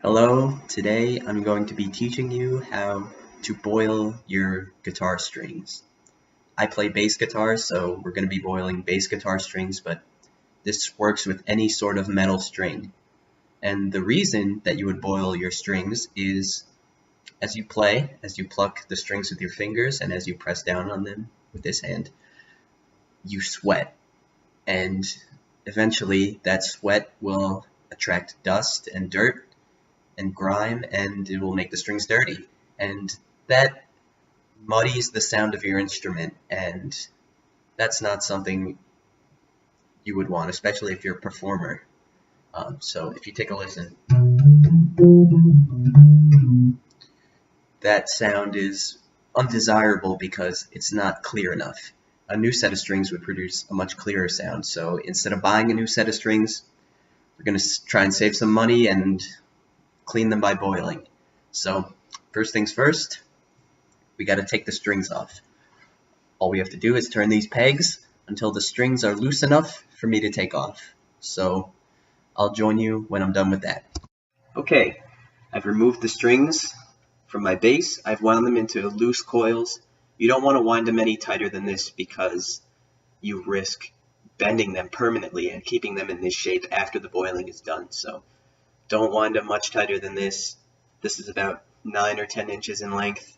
Hello, today I'm going to be teaching you how to boil your guitar strings. I play bass guitar, so we're going to be boiling bass guitar strings, but this works with any sort of metal string. And the reason that you would boil your strings is as you play, as you pluck the strings with your fingers and as you press down on them with this hand, you sweat. And eventually that sweat will attract dust and dirt and grime, and it will make the strings dirty, and that muddies the sound of your instrument, and that's not something you would want, especially if you're a performer. So if you take a listen, that sound is undesirable because it's not clear enough. A new set of strings would produce a much clearer sound, so instead of buying a new set of strings, we're going to try and save some money and clean them by boiling. So first things first, we got to take the strings off. All we have to do is turn these pegs until the strings are loose enough for me to take off. So I'll join you when I'm done with that. Okay, I've removed the strings from my bass. I've wound them into loose coils. You don't want to wind them any tighter than this because you risk bending them permanently and keeping them in this shape after the boiling is done. So don't wind them much tighter than this. This is about 9 or 10 inches in length.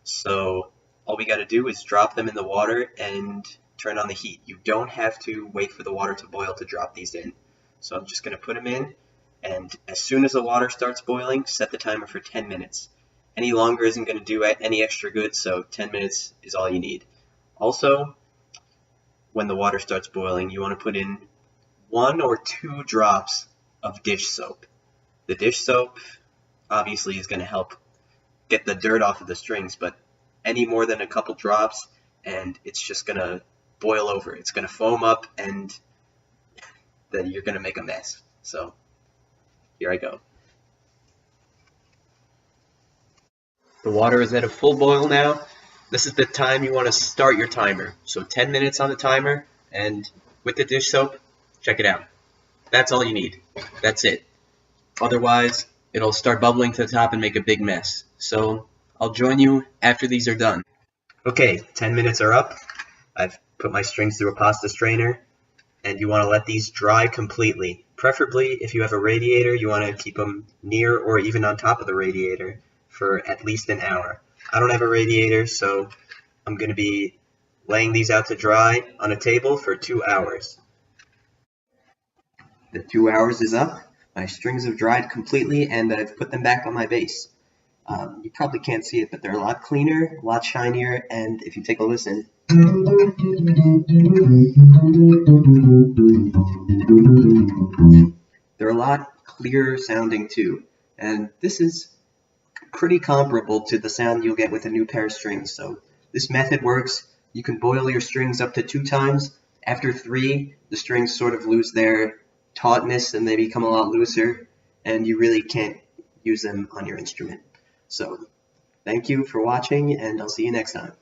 So all we got to do is drop them in the water and turn on the heat. You don't have to wait for the water to boil to drop these in. So I'm just going to put them in, and as soon as the water starts boiling, set the timer for 10 minutes. Any longer isn't going to do any extra good, so 10 minutes is all you need. Also, when the water starts boiling, you want to put in 1 or 2 drops of dish soap. The dish soap obviously is going to help get the dirt off of the strings, but any more than a couple drops and it's just going to boil over. It's going to foam up and then you're going to make a mess. So here I go. The water is at a full boil now. This is the time you want to start your timer. So 10 minutes on the timer, and with the dish soap, check it out. That's all you need. That's it. Otherwise, it'll start bubbling to the top and make a big mess. So I'll join you after these are done. Okay, 10 minutes are up. I've put my strings through a pasta strainer, and you want to let these dry completely. Preferably, if you have a radiator, you want to keep them near or even on top of the radiator for at least an hour. I don't have a radiator, so I'm going to be laying these out to dry on a table for 2 hours. The 2 hours is up. My strings have dried completely, and I've put them back on my bass. You probably can't see it, but they're a lot cleaner, a lot shinier, and if you take a listen, they're a lot clearer sounding too. And this is pretty comparable to the sound you'll get with a new pair of strings. So this method works. You can boil your strings up to 2 times. After 3, the strings sort of lose their tautness and they become a lot looser, and you really can't use them on your instrument. So thank you for watching, and I'll see you next time.